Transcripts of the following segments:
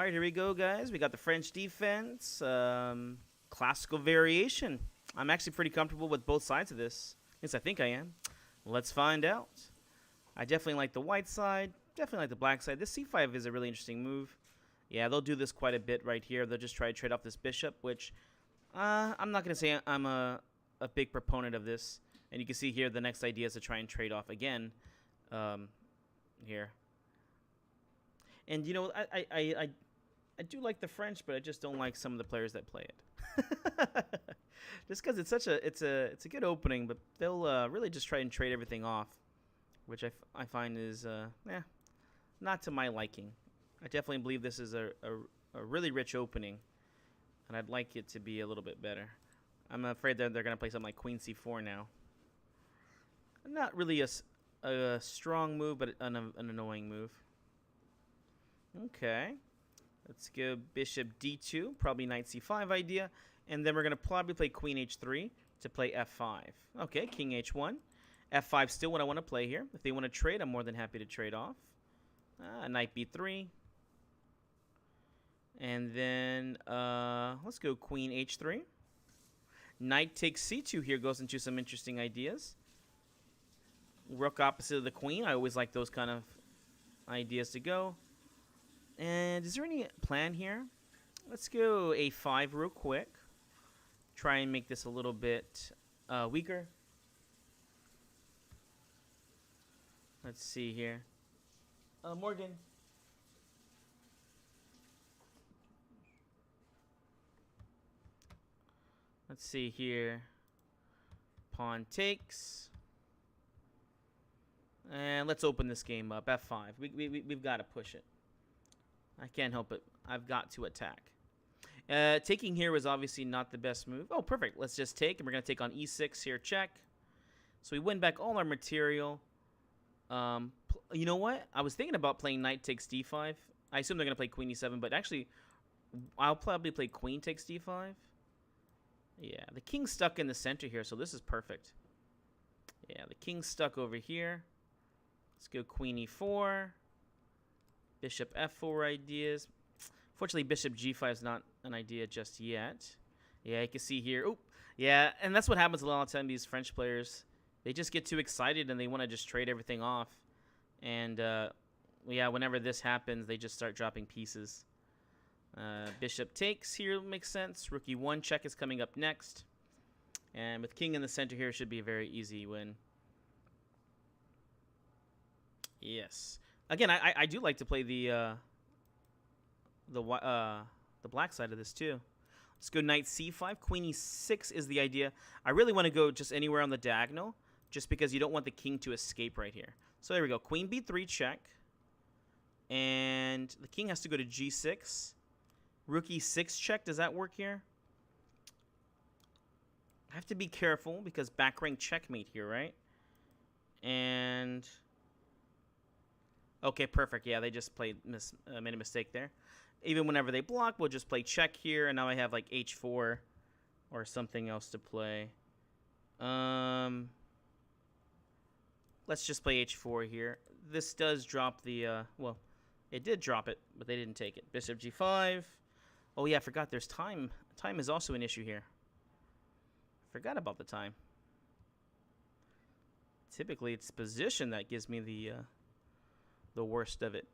right, here we go, guys. We got the French defense, classical variation. I'm actually pretty comfortable with both sides of this. At least I think I am. Let's find out. I definitely like the white side. Definitely like the black side. This c5 is a really interesting move. Yeah, they'll do this quite a bit right here. They'll just try to trade off this bishop, which I'm not going to say I'm a big proponent of this. And you can see here the next idea is to try and trade off again here. And, you know, I do like the French, but I just don't like some of the players that play it. Just because it's such it's a good opening, but they'll really just try and trade everything off, which I find is not to my liking. I definitely believe this is a really rich opening, and I'd like it to be a little bit better. I'm afraid that they're going to play something like Queen C4 now. Not really a strong move, but an annoying move. Okay. Let's go Bishop D2, probably Knight C5 idea. And then we're going to probably play Queen H3 to play F5. Okay, King H1. F5 still what I want to play here. If they want to trade, I'm more than happy to trade off. Knight B3. And then let's go Queen H3. Knight takes C2 here goes into some interesting ideas. Rook opposite of the queen. I always like those kind of ideas to go. And is there any plan here? Let's go A5 real quick. Try and make this a little bit weaker. Let's see here. Morgan. Let's see here. Pawn takes. And let's open this game up. F5. We've got to push it. I can't help it. I've got to attack. Taking here was obviously not the best move. Oh, perfect. Let's just take, and we're going to take on E6 here. Check. So we win back all our material. You know what? I was thinking about playing Knight takes D5. I assume they're going to play Queen E7, but actually, I'll probably play Queen takes D5. Yeah, the king's stuck in the center here, so this is perfect. Yeah, the king's stuck over here. Let's go Queen E4. Bishop F4 ideas. Fortunately, Bishop G5 is not an idea just yet. Yeah, you can see here. Oh, yeah, and that's what happens a lot of time. These French players, they just get too excited and they want to just trade everything off. And yeah, whenever this happens, they just start dropping pieces. Bishop takes here makes sense. Rook E1 check is coming up next. And with king in the center here, it should be a very easy win. Yes. Again, I do like to play the black side of this too. Let's go Knight C5. Queen E6 is the idea. I really want to go just anywhere on the diagonal, just because you don't want the king to escape right here. So there we go. Queen B3 check. And the king has to go to G6. Rook E6 check. Does that work here? I have to be careful because back rank checkmate here, right? And okay, perfect. Yeah, they just made a mistake there. Even whenever they block, we'll just play check here, and now I have like H4 or something else to play. Let's just play H4 here. This does drop the well, it did drop it, but they didn't take it. Bishop G5. Oh yeah, I forgot there's time. Time is also an issue here. Forgot about the time. Typically, it's position that gives me the worst of it.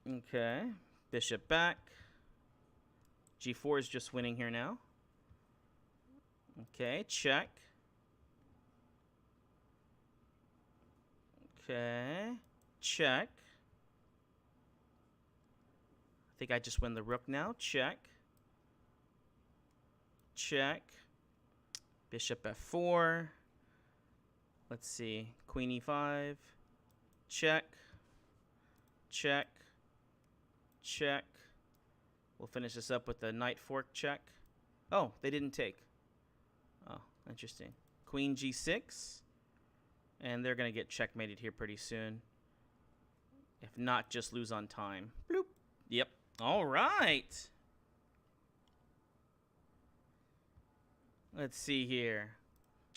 Okay. Bishop back. G4 is just winning here now. Okay, check. Okay, check. I think I just win the rook now. Check. Check. Bishop F4. Let's see. Queen E5. Check. Check. Check. We'll finish this up with the knight fork check. Oh, they didn't take. Oh, interesting. Queen G6. And they're going to get checkmated here pretty soon. If not, just lose on time. Bloop. Yep. All right. Let's see here.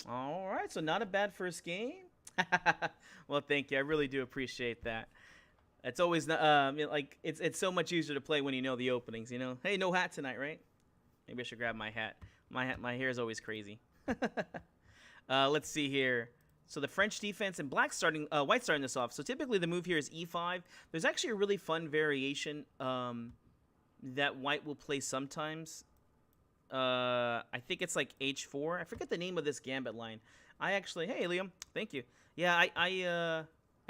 All right, so not a bad first game. Well, thank you. I really do appreciate that. It's always like it's so much easier to play when you know the openings. You know, hey, no hat tonight, right? Maybe I should grab my hat. My hair is always crazy. Let's see here. So the French defense and white starting this off. So typically the move here is e5. There's actually a really fun variation that white will play sometimes. I think it's like h4. I forget the name of this gambit line. Hey Liam, thank you. Yeah, I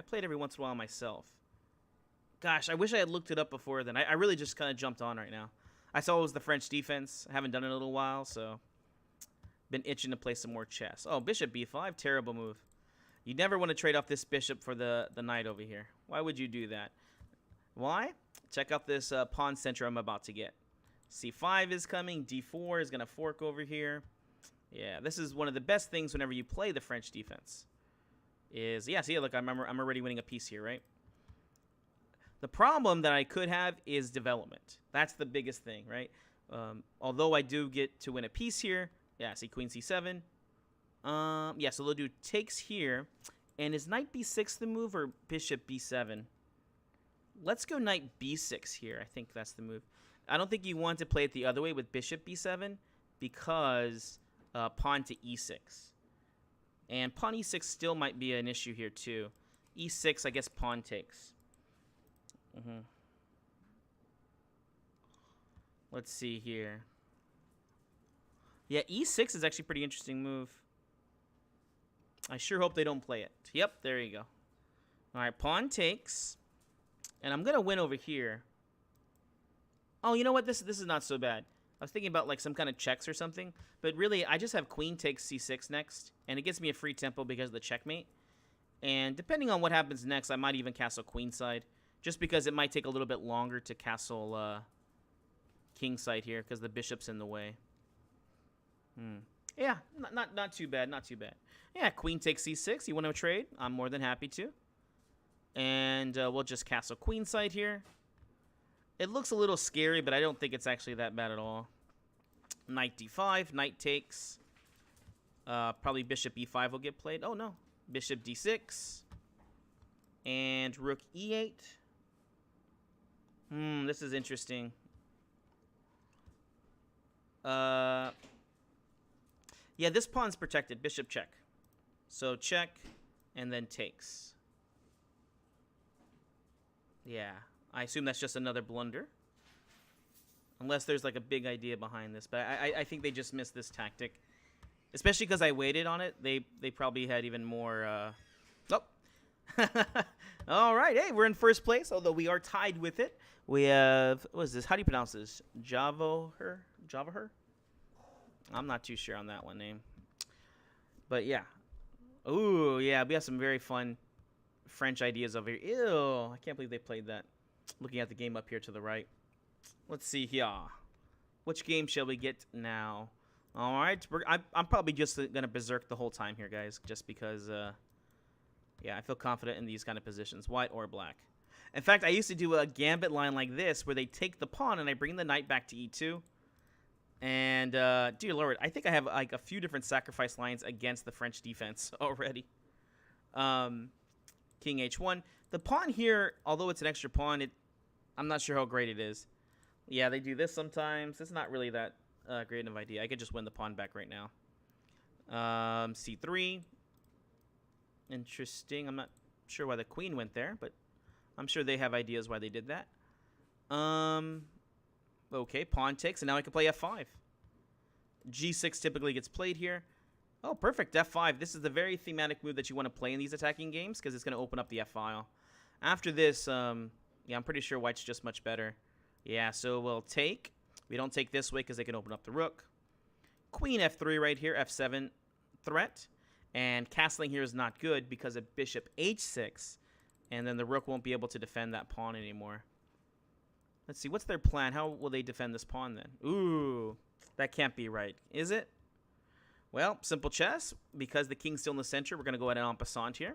played every once in a while myself. Gosh, I wish I had looked it up before then. I really just kind of jumped on right now. I saw it was the French defense. I haven't done it in a little while, so been itching to play some more chess. Oh, bishop b5, terrible move. You never want to trade off this bishop for the knight over here. Why would you do that? Why? Check out this pawn center I'm about to get. c5 is coming. d4 is going to fork over here. Yeah, this is one of the best things whenever you play the French defense. See, look, I'm already winning a piece here, right? The problem that I could have is development. That's the biggest thing, right? Although I do get to win a piece here. Yeah, see, queen c7. Yeah, so they'll do takes here. And is knight b6 the move or bishop b7? Let's go knight b6 here. I think that's the move. I don't think you want to play it the other way with bishop b7 because pawn to e6. And pawn e6 still might be an issue here too. e6, I guess pawn takes. Let's see here. Yeah, e6 is actually a pretty interesting move. I sure hope they don't play it. Yep, there you go. All right, pawn takes. And I'm going to win over here. Oh, you know what? This is not so bad. I was thinking about like some kind of checks or something. But really, I just have queen takes c6 next. And it gives me a free tempo because of the checkmate. And depending on what happens next, I might even castle queenside. Just because it might take a little bit longer to castle kingside here because the bishop's in the way. Yeah, not too bad, not too bad. Yeah, queen takes c6. You want to trade? I'm more than happy to. And we'll just castle queenside here. It looks a little scary, but I don't think it's actually that bad at all. Knight d5, knight takes. Probably bishop e5 will get played. Oh, no. Bishop d6. And rook e8. This is interesting. Yeah, this pawn's protected. Bishop check. So check, and then takes. Yeah, I assume that's just another blunder. Unless there's like a big idea behind this. But I think they just missed this tactic. Especially because I waited on it. They probably had even more... Oh! All right, hey, we're in first place, although we are tied with it. We have... What is this? How do you pronounce this? Javaher? I'm not too sure on that one name. But yeah. Ooh, yeah, we have some very fun French ideas over here. Ew, I can't believe they played that. Looking at the game up here to the right. Let's see here. Which game shall we get now? All right, I'm probably just going to berserk the whole time here, guys, just because, yeah, I feel confident in these kind of positions, white or black. In fact, I used to do a gambit line like this where they take the pawn and I bring the knight back to e2. And, dear Lord, I think I have like a few different sacrifice lines against the French defense already. King h1. The pawn here, although it's an extra pawn, I'm not sure how great it is. Yeah, they do this sometimes. It's not really that great of an idea. I could just win the pawn back right now. c3. Interesting. I'm not sure why the queen went there, but I'm sure they have ideas why they did that. Okay, pawn takes, and now I can play f5. g6 typically gets played here. Oh, perfect, f5. This is the very thematic move that you want to play in these attacking games because it's going to open up the f-file. After this, yeah, I'm pretty sure white's just much better. Yeah, so we'll take. We don't take this way because they can open up the rook. Queen f3 right here, f7 threat. And castling here is not good because of bishop h6. And then the rook won't be able to defend that pawn anymore. Let's see, what's their plan? How will they defend this pawn then? Ooh, that can't be right, is it? Well, simple chess. Because the king's still in the center, we're going to go at an en passant here.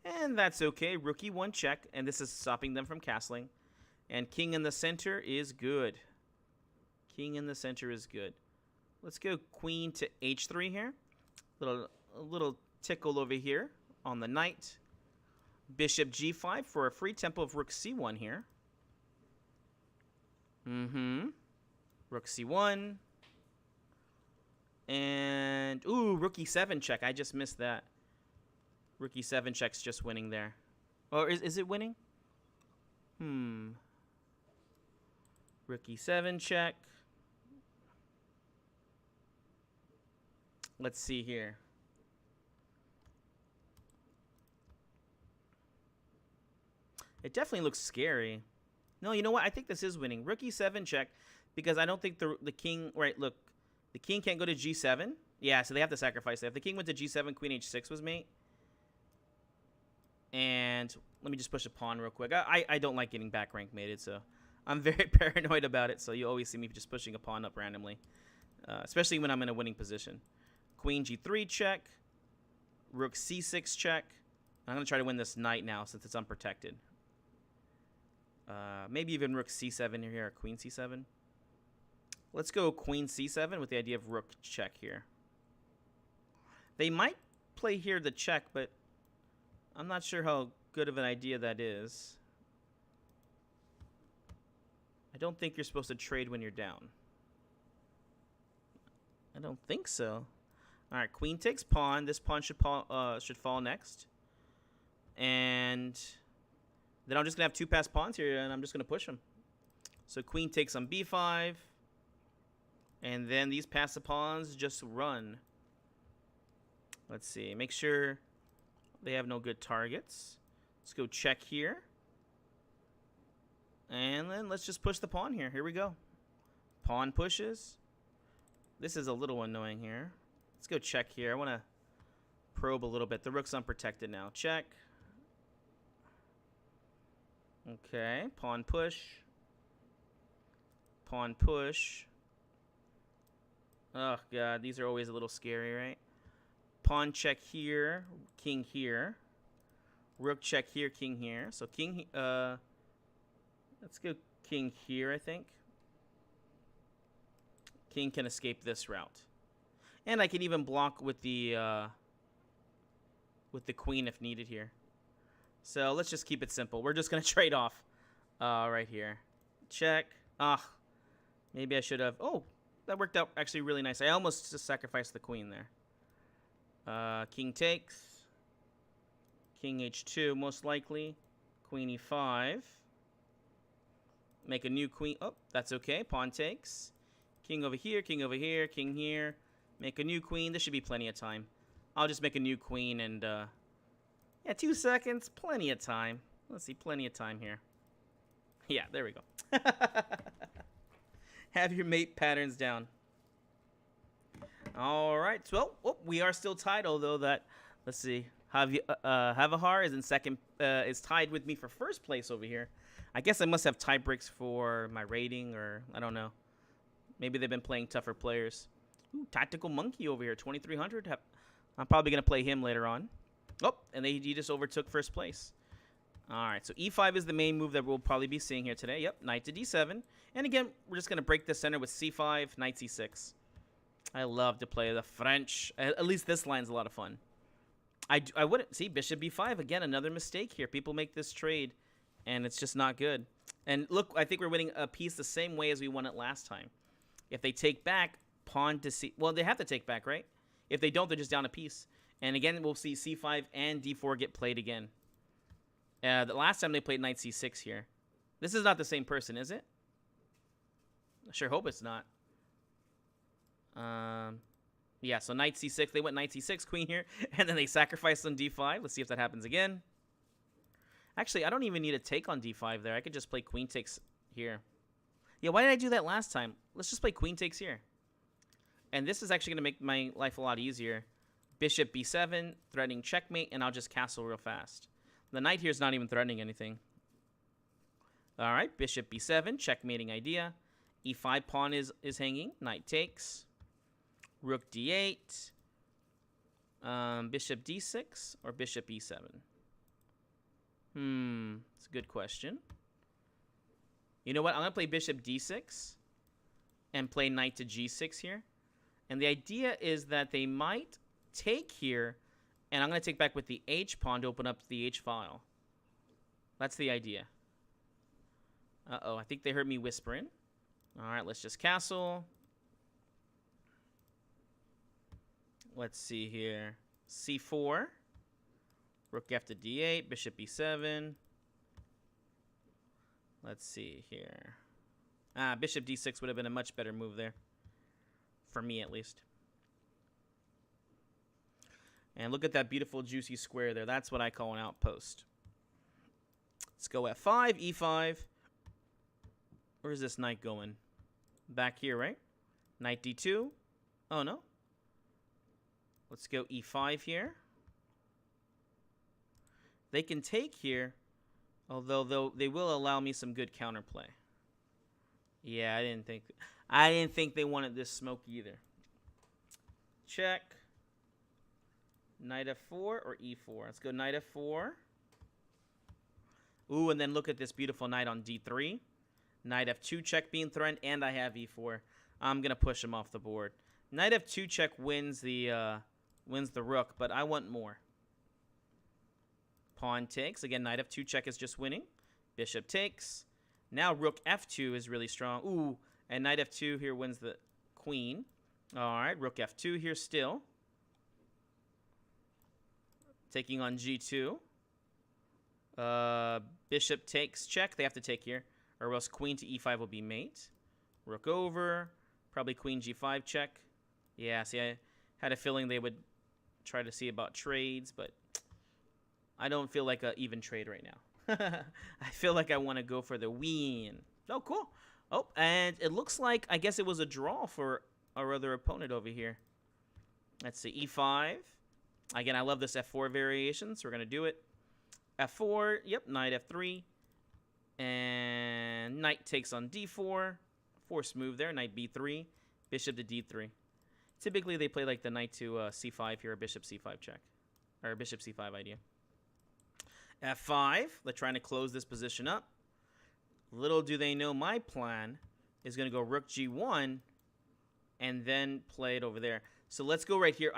And that's okay. Rook e1 check, and this is stopping them from castling. And king in the center is good. King in the center is good. Let's go queen to h3 here. A little tickle over here on the knight. Bishop G5 for a free tempo of Rook C1 here. Rook C1. And, ooh, Rook E7 check. I just missed that. Rook E7 check's just winning there. Or is it winning? Rook E7 check. Let's see here. It definitely looks scary. No, you know what? I think this is winning. Rook E7 check, because I don't think the king... Right, look. The king can't go to G7. Yeah, so they have to sacrifice that. If the king went to G7, Queen H6 was mate. And let me just push a pawn real quick. I don't like getting back rank mated, so I'm very paranoid about it. So you always see me just pushing a pawn up randomly, especially when I'm in a winning position. Queen G3 check. Rook C6 check. I'm going to try to win this knight now since it's unprotected. Maybe even Rook C7 here or Queen C7. Let's go Queen C7 with the idea of Rook check here. They might play here the check, but I'm not sure how good of an idea that is. I don't think you're supposed to trade when you're down. I don't think so. All right, Queen takes pawn. This pawn should fall next. And then I'm just going to have two passed pawns here, and I'm just going to push them. So Queen takes on B5. And then these passive pawns just run. Let's see. Make sure they have no good targets. Let's go check here. And then let's just push the pawn here. Here we go. Pawn pushes. This is a little annoying here. Let's go check here. I want to probe a little bit. The rook's unprotected now. Check. Okay. Pawn push. Pawn push. Oh, God. These are always a little scary, right? Pawn check here. King here. Rook check here. King here. So king... let's go king here, I think. King can escape this route. And I can even block with the queen if needed here. So let's just keep it simple. We're just going to trade off right here. Check. Maybe I should have... Oh, that worked out actually really nice. I almost just sacrificed the queen there. King takes. King H2, most likely. Queen E5. Make a new queen. Oh, that's okay. Pawn takes. King over here, king over here, king here. Make a new queen. This should be plenty of time. I'll just make a new queen and, yeah, 2 seconds. Plenty of time. Let's see, plenty of time here. Yeah, there we go. Have your mate patterns down. All right. So, we are still tied, although that, let's see. Havahar is in second, is tied with me for first place over here. I guess I must have tie breaks for my rating, or I don't know. Maybe they've been playing tougher players. Ooh, Tactical Monkey over here, 2300. I'm probably going to play him later on. Oh, and he just overtook first place. All right, so E5 is the main move that we'll probably be seeing here today. Yep, knight to D7. And again, we're just going to break the center with C5, knight C6. I love to play the French. At least this line's a lot of fun. I wouldn't see bishop B5 again. Another mistake here. People make this trade, and it's just not good. And look, I think we're winning a piece the same way as we won it last time. If they take back, pawn to C... Well, they have to take back, right? If they don't, they're just down a piece. And again, we'll see C5 and D4 get played again. The last time they played knight C6 here. This is not the same person, is it? I sure hope it's not. Yeah, so knight C6. They went knight C6, queen here. And then they sacrificed on D5. Let's see if that happens again. Actually, I don't even need a take on D5 there. I could just play queen takes here. Yeah, why did I do that last time? Let's just play queen takes here. And this is actually going to make my life a lot easier. Bishop B7, threatening checkmate, and I'll just castle real fast. The knight here is not even threatening anything. All right, bishop B7, checkmating idea. E5 pawn is hanging. Knight takes. Rook D8. Bishop D6 or bishop E7? It's a good question. You know what? I'm going to play bishop D6 and play knight to G6 here. And the idea is that they might take here, and I'm going to take back with the H pawn to open up the H file. That's the idea. Uh-oh, I think they heard me whispering. All right, let's just castle. Let's see here. C4. Rook F to D8. Bishop B7. Let's see here. Bishop D6 would have been a much better move there. For me, at least. And look at that beautiful, juicy square there. That's what I call an outpost. Let's go F5, E5. Where's this knight going? Back here, right? Knight D2. Oh, no. Let's go E5 here. They can take here, although they will allow me some good counterplay. Yeah, I didn't think they wanted this smoke either. Check. Knight F4 or E4. Let's go Knight F4. Ooh, and then look at this beautiful knight on D3. Knight F2 check being threatened, and I have E4. I'm gonna push him off the board. Knight F2 check wins the rook, but I want more. Pawn takes. Again, Knight F2 check is just winning. Bishop takes. Now Rook F2 is really strong. Ooh, and Knight F2 here wins the queen. All right, Rook F2 here still. Taking on G2. Bishop takes check. They have to take here, or else queen to E5 will be mate. Rook over. Probably queen G5 check. Yeah, see, I had a feeling they would try to see about trades, but I don't feel like an even trade right now. I feel like I want to go for the win. Oh, cool. Oh, and it looks like, I guess it was a draw for our other opponent over here. Let's see, E5. Again, I love this F4 variation, so we're going to do it. F4, yep, knight F3. And knight takes on D4. Forced move there, knight B3. Bishop to D3. Typically, they play like the knight to C5 here, or bishop C5 check. Or bishop C5 idea. F5, they're trying to close this position up. Little do they know my plan is going to go rook G1 and then play it over there. So let's go right here.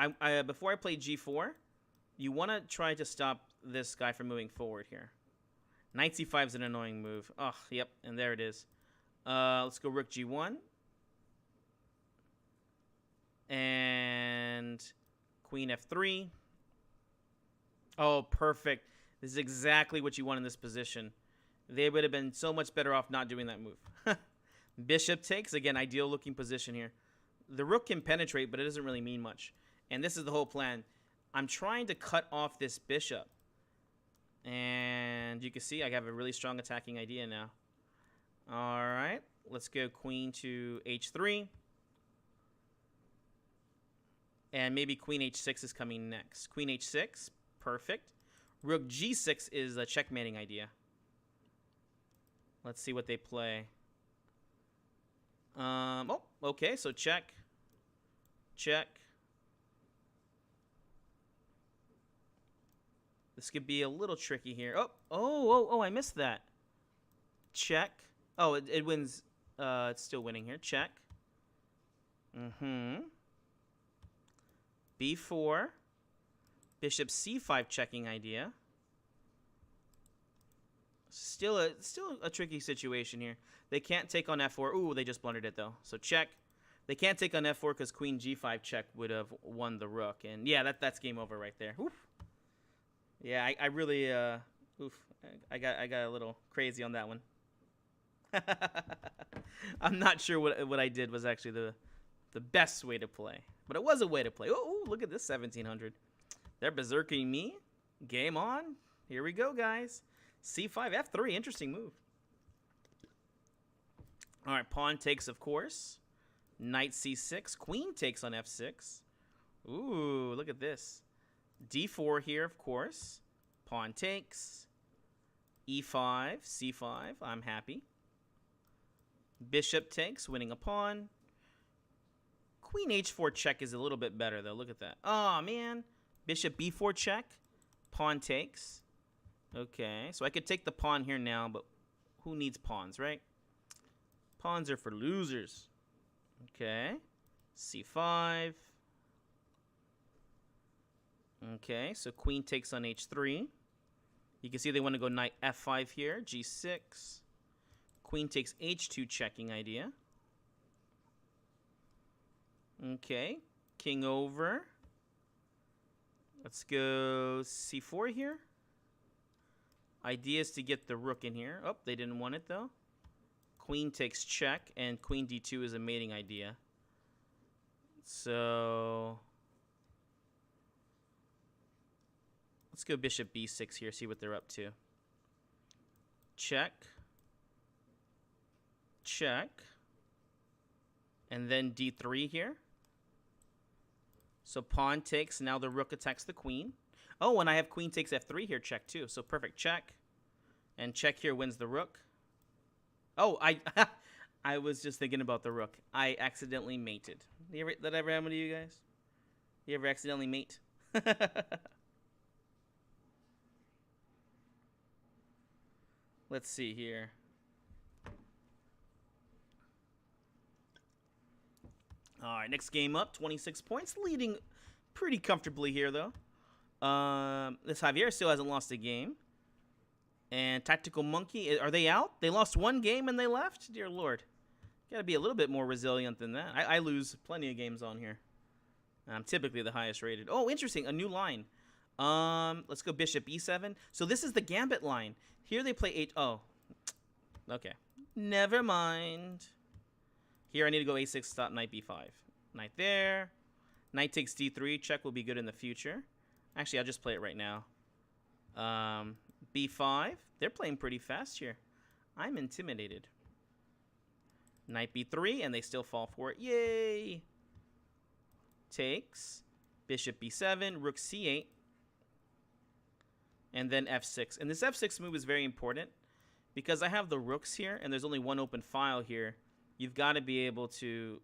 Before I play G4, you want to try to stop this guy from moving forward here. Knight C5 is an annoying move. Oh, yep, and there it is. Let's go rook G1. And queen F3. Oh, perfect. This is exactly what you want in this position. They would have been so much better off not doing that move. Bishop takes. Again, ideal looking position here. The rook can penetrate, but it doesn't really mean much. And this is the whole plan. I'm trying to cut off this bishop. And you can see I have a really strong attacking idea now. All right. Let's go queen to H3. And maybe queen H6 is coming next. Queen H6. Perfect. Rook G6 is a checkmating idea. Let's see what they play. Oh, okay, so check. Check. This could be a little tricky here. Oh, I missed that. Check. Oh, it wins. It's still winning here. Check. B4. Bishop C5 checking idea. Still a tricky situation here. They can't take on F4. Ooh, they just blundered it though. So check. They can't take on F4 because queen G5 check would have won the rook. And yeah, that's game over right there. Oof. Yeah, I really I got a little crazy on that one. I'm not sure what I did was actually the best way to play, but it was a way to play. Oh, look at this 1700. They're berserking me. Game on. Here we go, guys. C5, F3. Interesting move. All right, pawn takes, of course. Knight C6. Queen takes on F6. Ooh, look at this. D4 here, of course. Pawn takes. E5, C5. I'm happy. Bishop takes, winning a pawn. Queen H4 check is a little bit better, though. Look at that. Oh, man. Bishop B4 check. Pawn takes. Okay, so I could take the pawn here now, but who needs pawns, right? Pawns are for losers. Okay. C5. Okay, so queen takes on H3. You can see they want to go knight f5 here, g6. Queen takes h2 checking idea. Okay, king over. Let's go c4 here. Idea is to get the rook in here. Oh, they didn't want it though. Queen takes check, and queen d2 is a mating idea. So let's go bishop b6 here, see what they're up to. Check. Check. And then d3 here. So pawn takes, now the rook attacks the queen. Oh, and I have queen takes f3 here, check too. So perfect, check. And check here wins the rook. Oh, I was just thinking about the rook. I accidentally mated. Did that ever happen to you guys? You ever accidentally mate? Let's see here. All right, next game up, 26 points, leading pretty comfortably here, though. This Javier still hasn't lost a game. And Tactical Monkey, are they out? They lost one game and they left? Dear Lord. Got to be a little bit more resilient than that. I lose plenty of games on here. I'm typically the highest rated. Oh, interesting, a new line. Let's go bishop e7. So this is the gambit line. Here they play 8. Oh, okay. Never mind. Here I need to go a6, stop knight b5. Knight there. Knight takes d3. Check will be good in the future. Actually, I'll just play it right now. b5. They're playing pretty fast here. I'm intimidated. Knight b3, and they still fall for it. Yay! Takes. Bishop b7. Rook c8. And then f6. And this f6 move is very important because I have the rooks here, and there's only one open file here. You've got to be able to,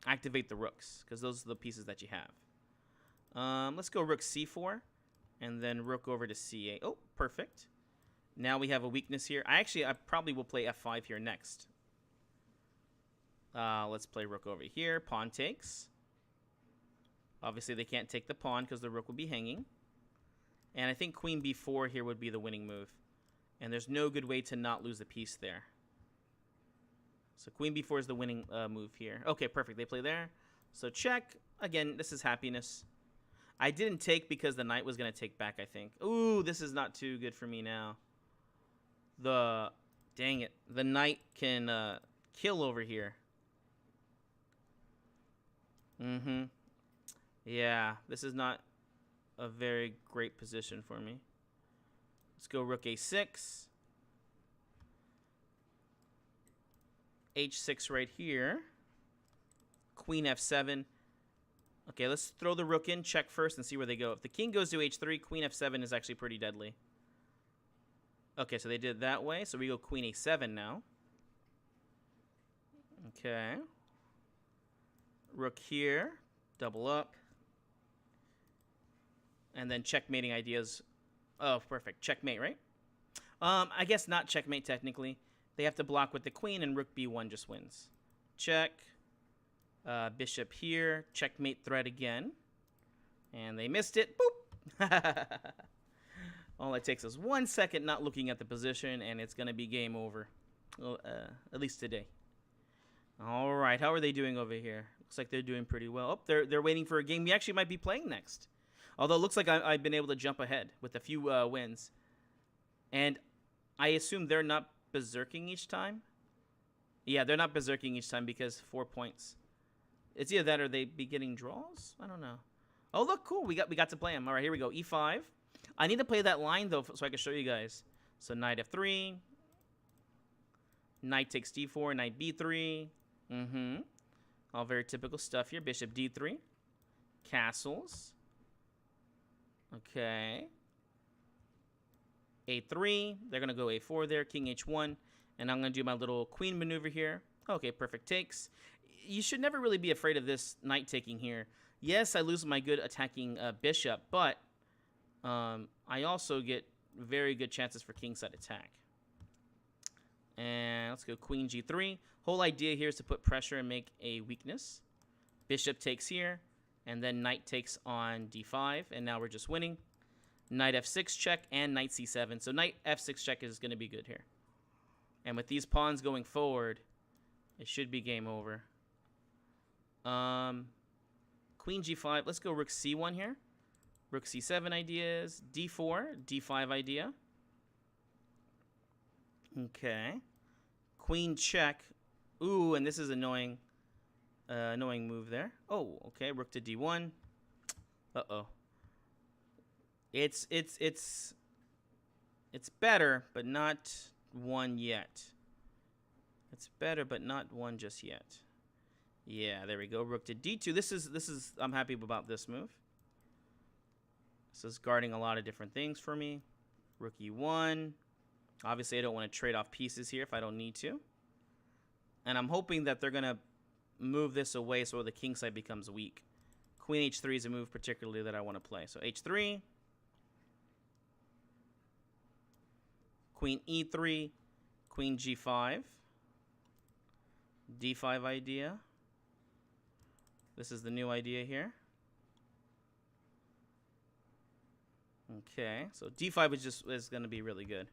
activate the rooks because those are the pieces that you have. Let's go rook c4 and then rook over to c8. Oh, perfect. Now we have a weakness here. I probably will play f5 here next. Let's play rook over here. Pawn takes. Obviously, they can't take the pawn because the rook will be hanging. And I think queen b4 here would be the winning move. And there's no good way to not lose a piece there. So queen b4 is the winning move here. Okay, perfect. They play there. So check. Again, this is happiness. I didn't take because the knight was going to take back, I think. Ooh, this is not too good for me now. Dang it. The knight can kill over here. Yeah, this is not a very great position for me. Let's go rook a6. h6 right here. Queen f7. Okay, let's throw the rook in, check first, and see where they go. If the king goes to h3, queen f7 is actually pretty deadly. Okay, so they did it that way. So we go queen a7 now. Okay. Rook here. Double up. And then checkmating ideas. Oh, perfect. Checkmate, right? I guess not checkmate technically. They have to block with the queen, and rook b1 just wins. Check. Bishop here. Checkmate threat again. And they missed it. Boop. All it takes is 1 second not looking at the position, and it's going to be game over. At least today. All right. How are they doing over here? Looks like they're doing pretty well. Oh, they're waiting for a game we actually might be playing next. Although it looks like I've been able to jump ahead with a few wins. And I assume they're not berserking each time. Yeah, they're not berserking each time because 4 points. It's either that or they be getting draws. I don't know. Oh, look, cool. We got to play them. All right, here we go. E5. I need to play that line, though, so I can show you guys. So knight f3. Knight takes d4. Knight b3. All very typical stuff here. Bishop d3. Castles. Okay. a3. They're going to go a4 there. King h1. And I'm going to do my little queen maneuver here. Okay, perfect takes. You should never really be afraid of this knight taking here. Yes, I lose my good attacking bishop, but I also get very good chances for kingside attack. And let's go queen g3. Whole idea here is to put pressure and make a weakness. Bishop takes here. And then knight takes on d5, and now we're just winning. Knight f6 check and knight c7. So knight f6 check is going to be good here. And with these pawns going forward, it should be game over. Queen g5. Let's go rook c1 here. Rook c7 ideas. d4, d5 idea. Okay. Queen check. Ooh, and this is annoying. Annoying move there. Oh, okay. Rook to d1. Uh-oh. It's better, but not one yet. It's better, but not one just yet. Yeah, there we go. Rook to d2. This is I'm happy about this move. This is guarding a lot of different things for me. Rook e1. Obviously, I don't want to trade off pieces here if I don't need to. And I'm hoping that they're going to move this away so the king side becomes weak. Queen h3 is a move particularly that I want to play. So h3. Queen e3. Queen g5. d5 idea. This is the new idea here. Okay, so d5 is going to be really good.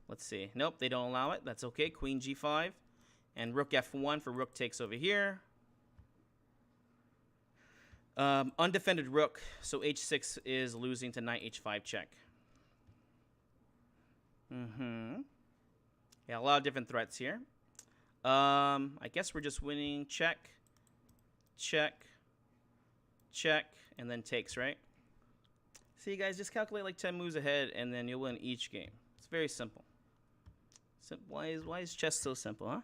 Let's see. Nope, they don't allow it. That's okay. Queen g5 and rook f1 for rook takes over here. Undefended rook, so h6 is losing to knight h5 check. Yeah, a lot of different threats here. I guess we're just winning check, check, check, and then takes, right? See, guys, just calculate like 10 moves ahead, and then you'll win each game. It's very simple. Why is chess so simple, huh?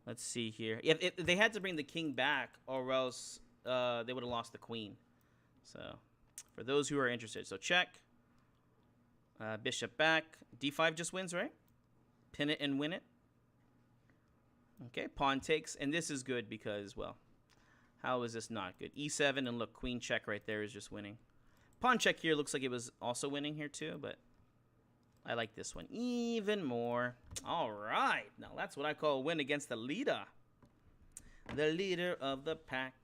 Let's see here. If they had to bring the king back, or else they would have lost the queen. So, for those who are interested, so check. Bishop back. d5 just wins, right? Pin it and win it. Okay, pawn takes, and this is good because, well, how is this not good? e7, and look, queen check right there is just winning. Pawn check here looks like it was also winning here too, but I like this one even more. All right, now that's what I call a win against the leader. The leader of the pack.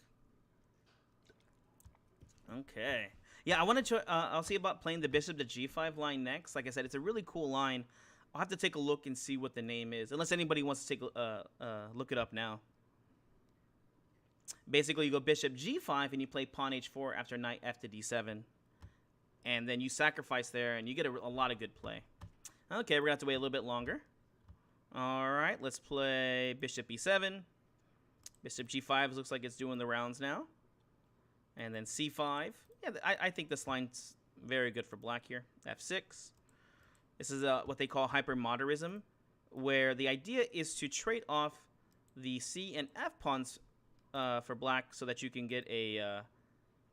Okay. Yeah, I wanted to, I'll see about playing the bishop to g5 line next. Like I said, it's a really cool line. I'll have to take a look and see what the name is, unless anybody wants to take look it up now. Basically, you go bishop g5 and you play pawn h4 after knight f to d7. And then you sacrifice there and you get a lot of good play. Okay, we're going to have to wait a little bit longer. All right, let's play bishop e7. Bishop g5 looks like it's doing the rounds now. And then c5. Yeah, I think this line's very good for black here. f6. This is what they call hypermodernism, where the idea is to trade off the c and f pawns for black so that you can get a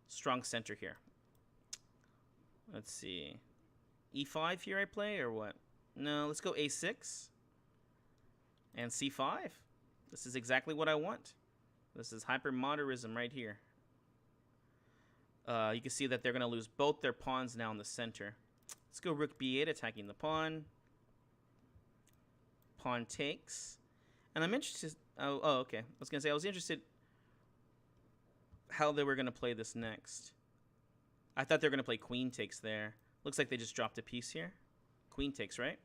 strong center here. Let's see. e5 here I play, or what? No, let's go a6. And c5. This is exactly what I want. This is hypermodernism right here. You can see that they're going to lose both their pawns now in the center. Let's go rook b8, attacking the pawn. Pawn takes. And I'm interested... Oh, okay. I was going to say, I was interested how they were going to play this next. I thought they were going to play queen takes there. Looks like they just dropped a piece here. Queen takes, right?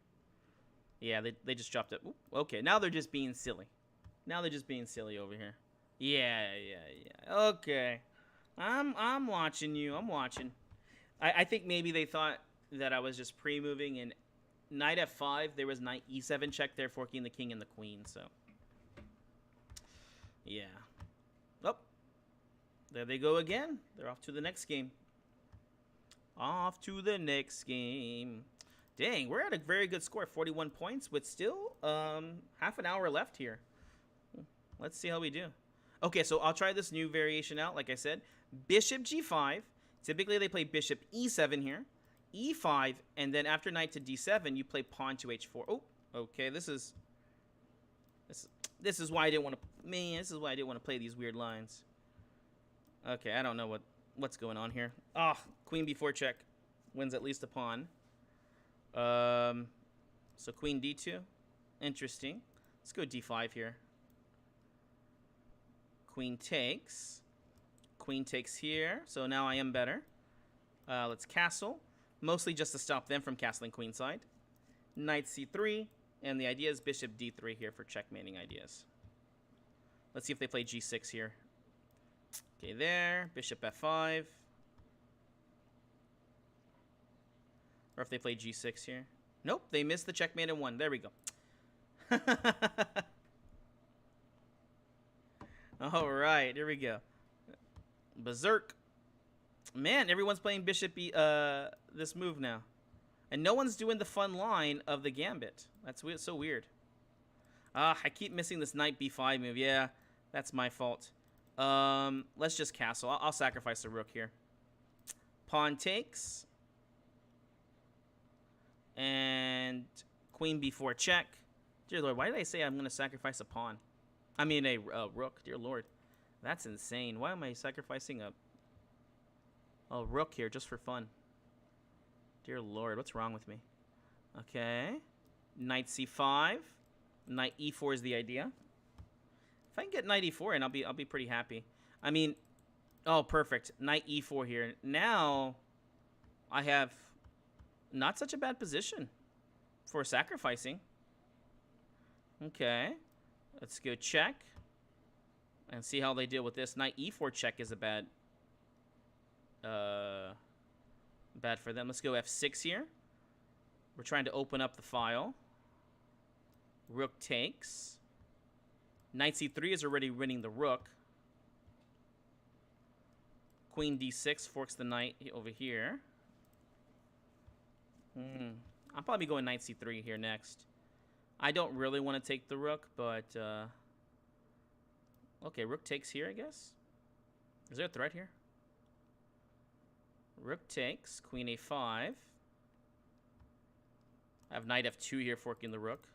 Yeah, they just dropped it. Ooh, okay, now they're just being silly. Now they're just being silly over here. Yeah. Okay. I'm watching you. I'm watching. I think maybe they thought that I was just pre-moving, and knight f5, there was knight e7 check there, forking the king and the queen, so. Yeah. Oh. There they go again. They're off to the next game. Off to the next game. Dang, we're at a very good score, 41 points, with still half an hour left here. Let's see how we do. Okay, so I'll try this new variation out, like I said. Bishop g5. Typically, they play bishop e7 here. e5, and then after knight to d7, you play pawn to h4. Oh, okay, this is why I didn't want to... Man, this is why I didn't want to play these weird lines. Okay, I don't know what's going on here. Ah, queen b4 check wins at least a pawn. So queen d2. Interesting. Let's go d5 here. Queen takes. Queen takes here. So now I am better. Let's castle. Mostly just to stop them from castling queenside. Knight c3. And the idea is bishop d3 here for checkmating ideas. Let's see if they play g6 here. Okay, there. Bishop f5. Or if they play g6 here. Nope, they missed the checkmate in one. There we go. All right, here we go. Berserk. Man, everyone's playing bishop this move now. And no one's doing the fun line of the gambit. That's weird, so weird. I keep missing this knight b5 move. Yeah, that's my fault. Let's just castle. I'll sacrifice the rook here. Pawn takes. And queen b4 check. Dear Lord, why did I say I'm going to sacrifice a pawn? I mean a rook. Dear Lord. That's insane. Why am I sacrificing a rook here just for fun? Dear Lord, what's wrong with me? Okay. Knight c5. Knight e4 is the idea. If I can get knight e4 in, I'll be pretty happy. I mean, oh, perfect. Knight e4 here. Now I have not such a bad position for sacrificing. Okay. Let's go check and see how they deal with this. Knight e4 check is a bad for them. Let's go f6 here. We're trying to open up the file. Rook takes. Knight c3 is already winning the rook. Queen d6 forks the knight over here. I'll probably go knight c3 here next. I don't really want to take the rook, but okay, rook takes here, I guess. Is there a threat here? Rook takes, queen a5. I have knight f2 here, forking the rook.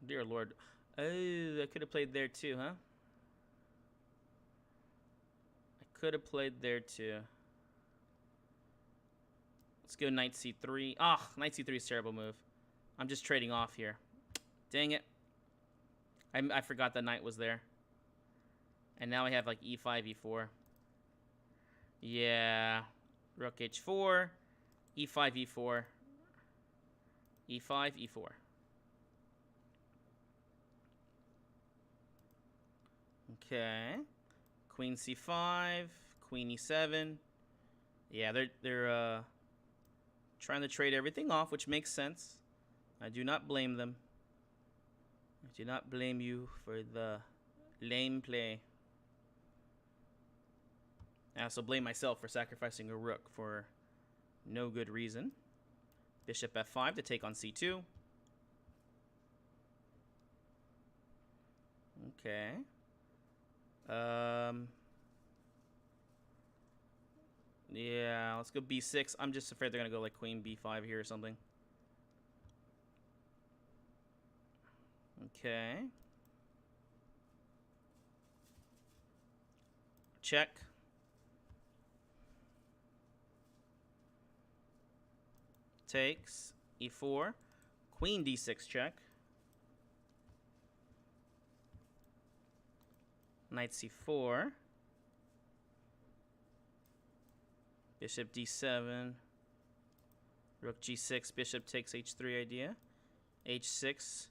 Dear Lord. Oh, I could have played there too, huh? I could have played there too. Let's go knight c3. Ah, knight c3 is a terrible move. I'm just trading off here. Dang it. I forgot the knight was there. And now I have like e5, e4. Yeah. Rook h4. e5, e4. e5, e4. Okay. Queen c5. Queen e7. Yeah, they're trying to trade everything off, which makes sense. I do not blame them. I do not blame you for the lame play. I also blame myself for sacrificing a rook for no good reason. Bishop f5 to take on c2. Okay. Yeah, let's go b6. I'm just afraid they're going to go like queen b5 here or something. Okay. Check. Takes. e4. Queen d6 check. Knight c4. Bishop d7. Rook g6. Bishop takes h3 idea. h6.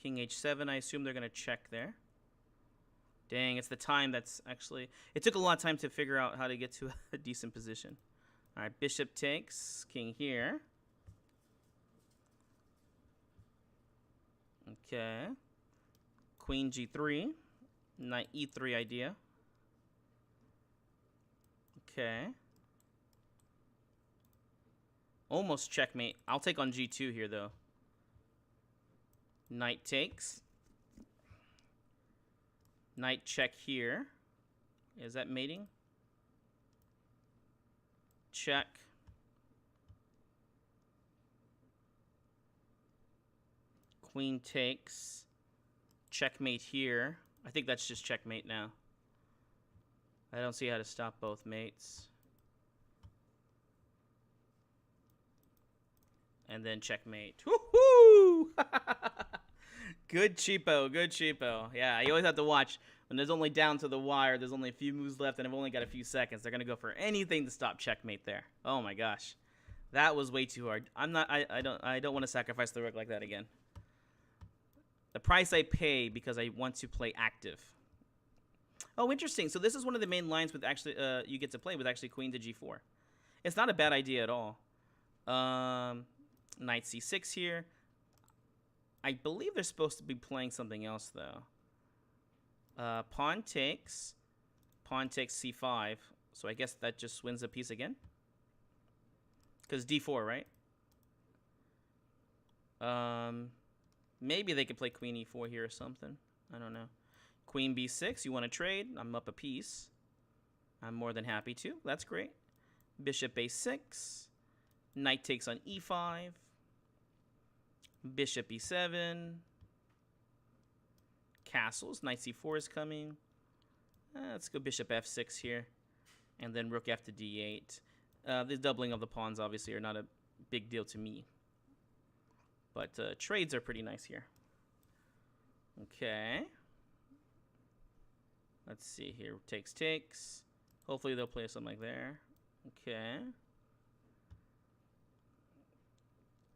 King h7. I assume they're going to check there. Dang, it's the time that's actually... It took a lot of time to figure out how to get to a decent position. All right, bishop takes. King here. Okay. Queen g3. Knight e3 idea. Okay. Almost checkmate. I'll take on g2 here, though. Knight takes. Knight check here. Is that mating? Check. Queen takes. Checkmate here. I think that's just checkmate now. I don't see how to stop both mates. And then checkmate. Woohoo! Good cheapo, good cheapo. Yeah, you always have to watch When there's only down to the wire, there's only a few moves left, and I've only got a few seconds. They're gonna go for anything to stop checkmate there. Oh my gosh, that was way too hard. I don't want to sacrifice the rook like that again. The price I pay because I want to play active. Oh, interesting. So this is one of the main lines with actually you get to play with actually queen to g4. It's not a bad idea at all. Knight c6 here. I believe they're supposed to be playing something else though. Pawn takes c5. So I guess that just wins a piece again. Because d4, right? Maybe they could play queen e4 here or something. I don't know. Queen b6, you want to trade? I'm up a piece. I'm more than happy to. That's great. Bishop a6. Knight takes on e5. Bishop e7. Castles. Knight c4 is coming. Let's go bishop f6 here. And then rook f to d8. The doubling of the pawns obviously are not a big deal to me. But trades are pretty nice here. Okay. Let's see here. Takes. Hopefully they'll play something like there. Okay.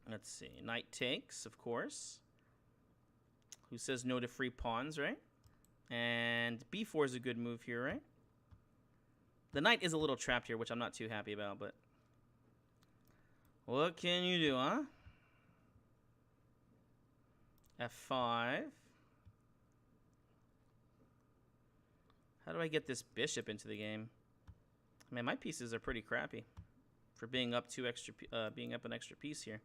Let's see. Knight takes, of course. Who says no to free pawns, right? And b4 is a good move here, right? The knight is a little trapped here, which I'm not too happy about, but what can you do, huh? f5. How do I get this bishop into the game? I mean, my pieces are pretty crappy for being up an extra piece here.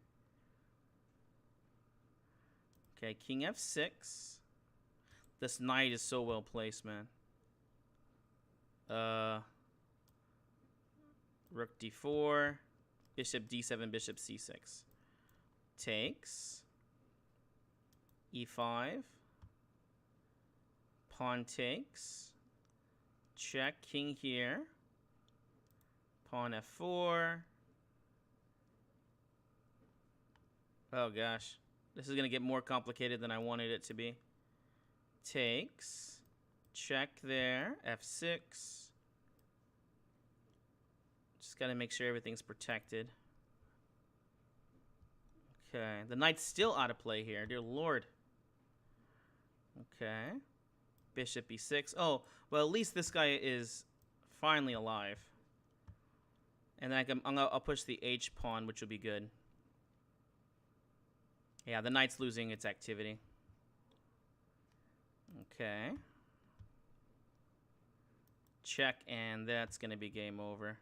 Okay, king f6. This knight is so well placed, man. Rook d4, bishop d7, bishop c6. Takes. e5. Pawn takes. Check, king here. Pawn f4. Oh gosh. This is going to get more complicated than I wanted it to be. Takes. Check there. f6. Just got to make sure everything's protected. Okay. The knight's still out of play here. Dear Lord. Okay. Bishop e6. Oh, well, at least this guy is finally alive. And then I'll push the h pawn, which will be good. Yeah, the knight's losing its activity. Okay. Check, and that's going to be game over.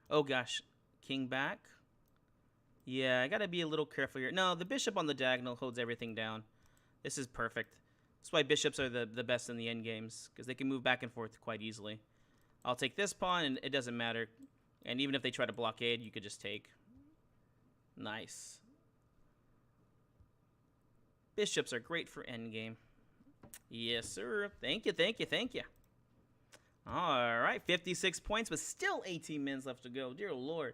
Oh, gosh. King back. Yeah, I got to be a little careful here. No, the bishop on the diagonal holds everything down. This is perfect. That's why bishops are the best in the endgames, because they can move back and forth quite easily. I'll take this pawn, and it doesn't matter. And even if they try to blockade, you could just take. Nice. Bishops are great for endgame. Yes, sir. Thank you, thank you, thank you. All right, 56 points, but still 18 minutes left to go. Dear Lord.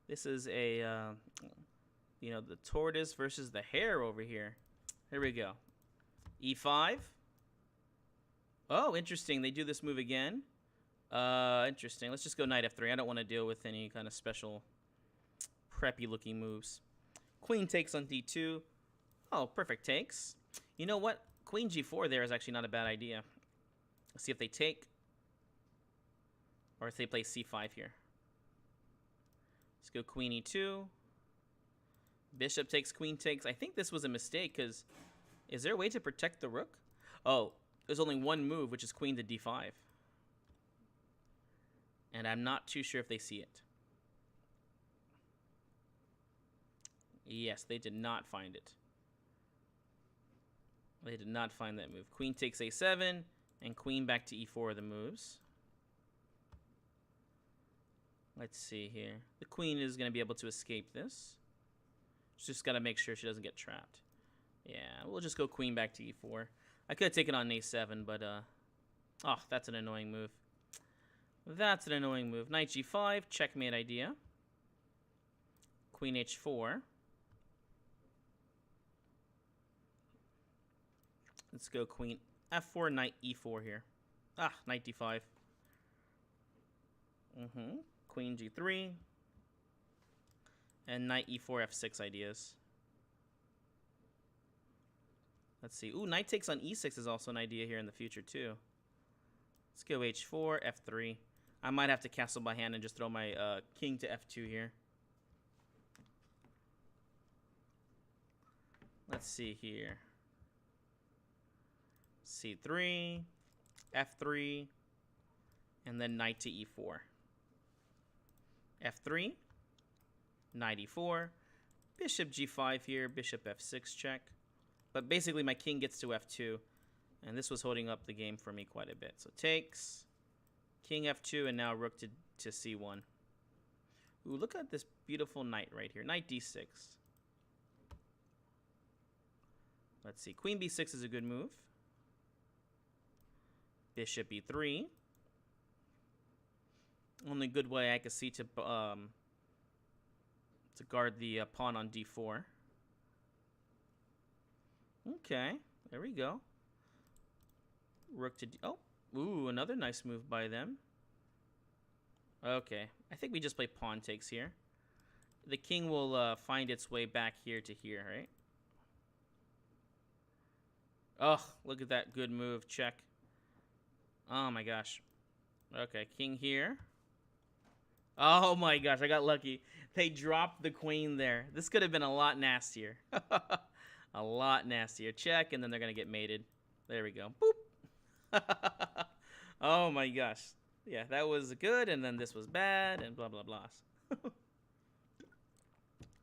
This is a, the tortoise versus the hare over here. Here we go. e5. Oh, interesting. They do this move again. Interesting. Let's just go knight f3. I don't want to deal with any kind of special preppy looking moves. Queen takes on d2. Oh, perfect takes. You know what? Queen g4 there is actually not a bad idea. Let's see if they take. Or if they play c5 here. Let's go queen e2. Bishop takes, queen takes. I think this was a mistake because is there a way to protect the rook? Oh, there's only one move, which is queen to d5. And I'm not too sure if they see it. Yes, they did not find it. They did not find that move. Queen takes a7 and queen back to e4 are the moves. Let's see here. The queen is going to be able to escape this. She's just got to make sure she doesn't get trapped. Yeah, we'll just go queen back to e4. I could have taken on a7, but, oh, that's an annoying move. That's an annoying move. Knight g5, checkmate idea. Queen h4. Let's go queen f4, knight e4 here. Ah, knight d5. Queen g3. And knight e4, f6 ideas. Let's see. Ooh, knight takes on e6 is also an idea here in the future, too. Let's go h4, f3. I might have to castle by hand and just throw my king to f2 here. Let's see here. c3, f3, and then knight to e4. f3, knight e4, bishop g5 here, bishop f6 check. But basically my king gets to f2, and this was holding up the game for me quite a bit. So takes, king f2, and now rook to c1. Ooh, look at this beautiful knight right here, knight d6. Let's see, queen b6 is a good move. Bishop e3. Only good way I could see to guard the pawn on d4. Okay, there we go. Rook to oh, ooh, another nice move by them. Okay, I think we just play pawn takes here. The king will find its way back here to here, right? Oh, look at that good move. Check. Oh my gosh. Okay, king here. Oh my gosh, I got lucky. They dropped the queen there. This could have been a lot nastier. A lot nastier. Check, and then they're going to get mated. There we go. Boop. Oh my gosh. Yeah, that was good, and then this was bad, and blah, blah, blah.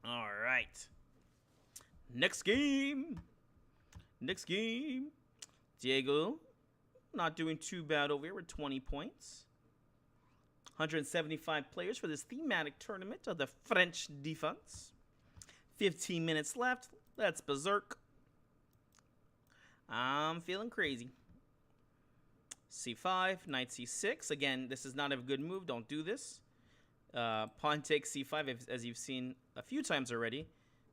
All right. Next game. Next game. Diego, not doing too bad over here with 20 points. 175 players for this thematic tournament of the French defense. 15 minutes left. Let's berserk. I'm feeling crazy. c5, knight c6. Again, this is not a good move. Don't do this. Pawn takes c5, as you've seen a few times already.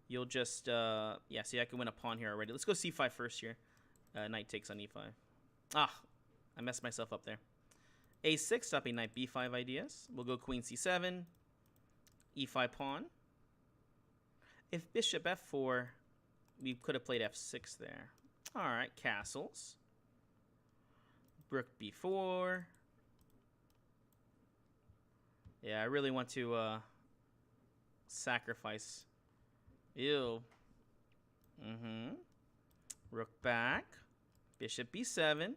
You'll just, yeah, see, I can win a pawn here already. Let's go c5 first here. Knight takes on e5. Ah, I messed myself up there. a6, stopping knight b5 ideas. We'll go queen c7, e5 pawn. If bishop f4, we could have played f6 there. All right, castles. Rook b4. Yeah, I really want to sacrifice. Ew. Rook back. Bishop b7.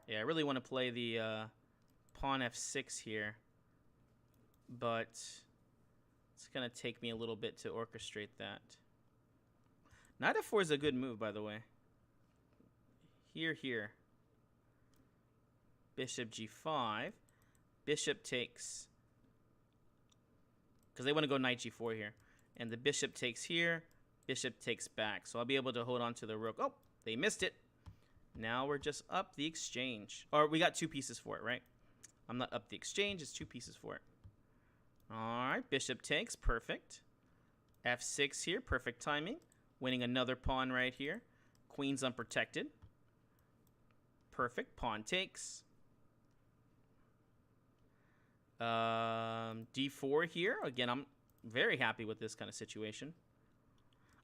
Yeah, I really want to play the pawn f6 here. But it's going to take me a little bit to orchestrate that. Knight f4 is a good move, by the way. Here. Bishop g5. Bishop takes... because they want to go knight g4 here. And the bishop takes here. Bishop takes back. So I'll be able to hold on to the rook. Oh, they missed it. Now we're just up the exchange. Or we got 2 pieces for it, right? I'm not up the exchange. It's 2 pieces for it. All right, bishop takes. Perfect. f6 here. Perfect timing. Winning another pawn right here. Queen's unprotected. Perfect. Pawn takes. d4 here. Again, I'm very happy with this kind of situation.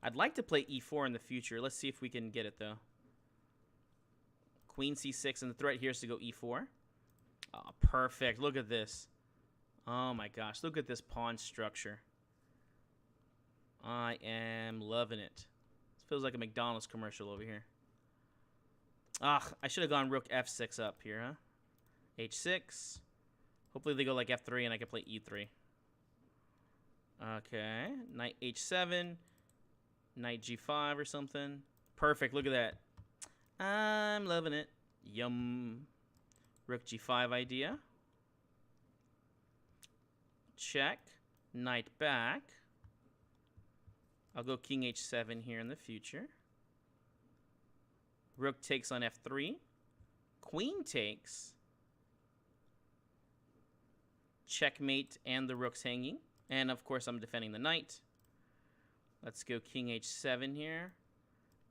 I'd like to play e4 in the future. Let's see if we can get it, though. Queen c6, and the threat here is to go e4. Oh, perfect. Look at this. Oh, my gosh. Look at this pawn structure. I am loving it. This feels like a McDonald's commercial over here. Ah, I should have gone rook f6 up here, huh? h6. Hopefully they go like f3 and I can play e3. Okay. Knight h7. Knight g5 or something. Perfect. Look at that. I'm loving it. Yum. Rook g5 idea. Check. Knight back. I'll go king h7 here in the future. Rook takes on f3. Queen takes. Checkmate, and the rook's hanging. And, of course, I'm defending the knight. Let's go king h7 here.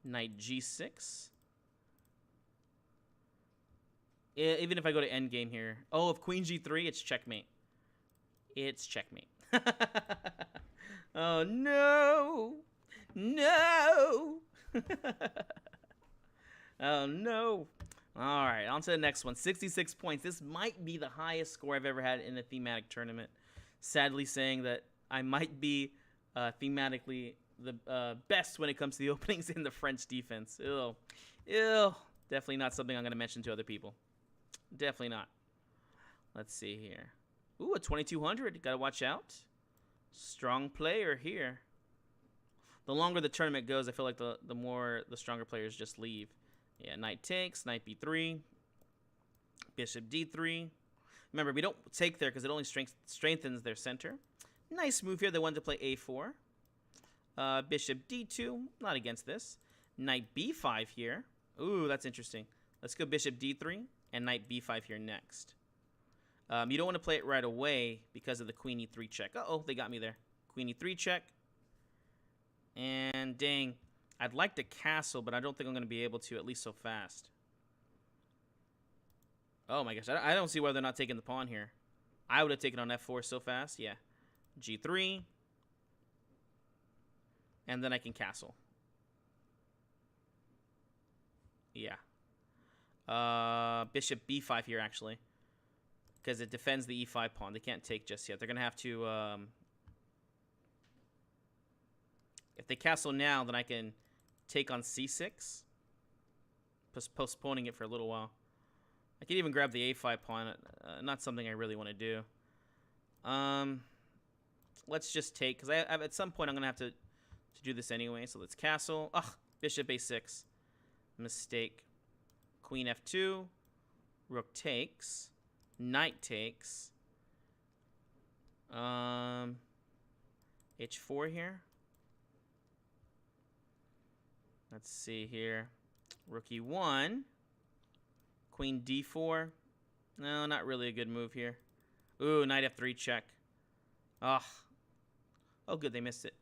Knight G6. Even if I go to endgame here. Oh, if Queen G3, it's checkmate. It's checkmate. Oh, no. No. Oh, no. All right, on to the next one. 66 points. This might be the highest score I've ever had in a thematic tournament. Sadly saying that I might be thematically the best when it comes to the openings in the French defense. Ew. Ew. Definitely not something I'm going to mention to other people. Definitely not. Let's see here. Ooh, a 2200. Got to watch out. Strong player here. The longer the tournament goes, I feel like the more the stronger players just leave. Yeah, knight takes, knight b3, bishop d3. Remember, we don't take there because it only strengthens their center. Nice move here. They wanted to play a4. Bishop d2. Not against this. Knight b5 here. Ooh, that's interesting. Let's go bishop d3 and knight b5 here next. You don't want to play it right away because of the queen e3 check. Uh-oh, they got me there. Queen e3 check. And dang, I'd like to castle, but I don't think I'm going to be able to, at least so fast. Oh my gosh, I don't see why they're not taking the pawn here. I would have taken on f4 so fast. Yeah. G3. And then I can castle. Yeah. Bishop b5 here, actually. Because it defends the e5 pawn. They can't take just yet. They're going to have to... if they castle now, then I can take on c6. Postponing it for a little while. I can even grab the a5 pawn. Not something I really want to do. Let's just take... because at some point I'm going to have to do this anyway. So let's castle. Ugh, bishop a6. Mistake. Queen f2. Rook takes. Knight takes. H4 here. Let's see here. Rook e1. Queen d4. No, not really a good move here. Ooh, knight f3 check. Ugh. Oh, good, they missed it.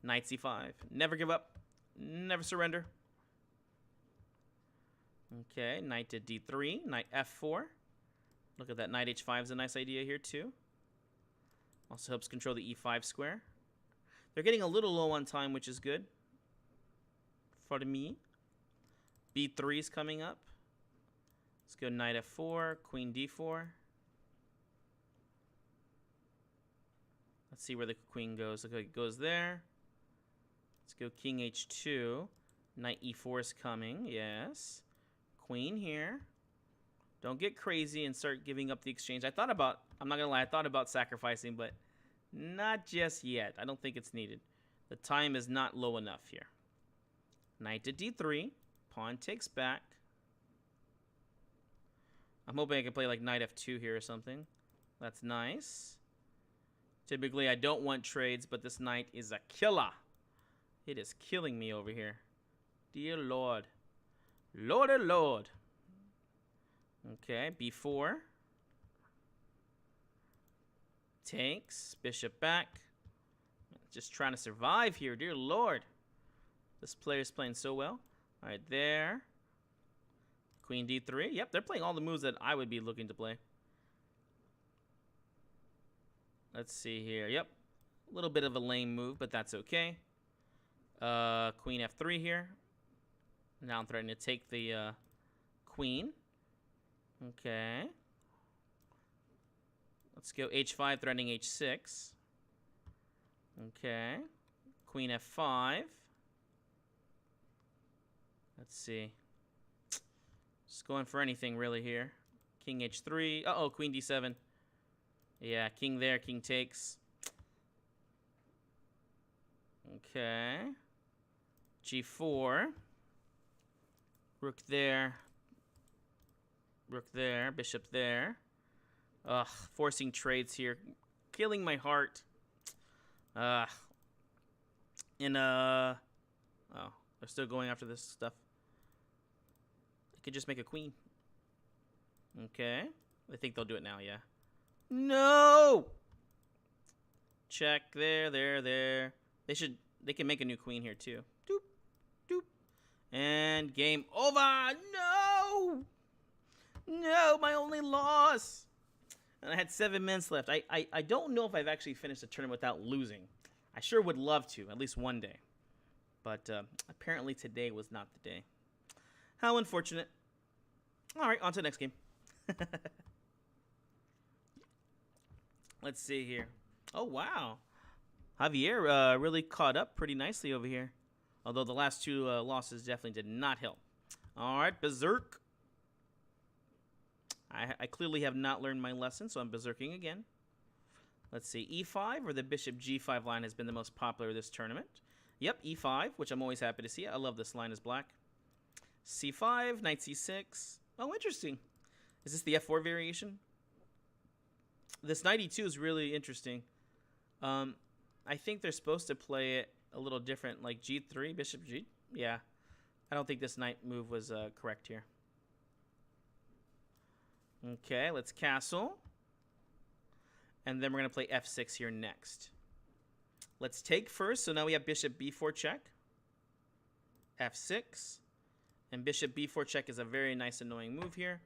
Knight c5. Never give up. Never surrender. Okay, knight to d3. Knight f4. Look at that. Knight h5 is a nice idea here, too. Also helps control the e5 square. They're getting a little low on time, which is good. For me. b3 is coming up. Let's go knight f4, queen d4. Let's see where the queen goes. Okay, it goes there. Let's go king h2. Knight e4 is coming. Yes. Queen here. Don't get crazy and start giving up the exchange. I'm not gonna lie, I thought about sacrificing, but not just yet. I don't think it's needed. The time is not low enough here. Knight to d3. Pawn takes back. I'm hoping I can play like knight f2 here or something. That's nice. Typically, I don't want trades, but this knight is a killer. It is killing me over here. Dear Lord. Lordy Lord. Okay, b4. Takes. Bishop back. Just trying to survive here. Dear Lord. This player's playing so well. All right, there. Queen d3. Yep, they're playing all the moves that I would be looking to play. Let's see here. Yep. A little bit of a lame move, but that's okay. Queen f3 here. Now I'm threatening to take the queen. Okay. Let's go h5, threatening h6. Okay. Queen f5. Let's see. Just going for anything really here. King h3. Uh-oh, queen d7. Yeah, king there, king takes. Okay. g4. Rook there. Rook there. Bishop there. Ugh, forcing trades here. Killing my heart. Oh, they're still going after this stuff. I could just make a queen. Okay. I think they'll do it now, yeah. No! Check there. They can make a new queen here too. Doop, doop. And game over. No! No, my only loss. And I had 7 minutes left. I don't know if I've actually finished the tournament without losing. I sure would love to, at least one day. But apparently today was not the day. How unfortunate. All right, on to the next game. Let's see here. Oh, wow. Javier really caught up pretty nicely over here. Although the last two losses definitely did not help. All right, Berserk. I clearly have not learned my lesson, so I'm berserking again. Let's see, E5 or the bishop G5 line has been the most popular this tournament. Yep, E5, which I'm always happy to see. I love this line as black. C5, knight C6. Oh, interesting. Is this the F4 variation? This knight E2 is really interesting. I think they're supposed to play it a little different, like G3, bishop G. Yeah, I don't think this knight move was correct here. Okay, let's castle. And then we're going to play F6 here next. Let's take first. So now we have bishop B4 check. F6. And bishop B4 check is a very nice annoying move here.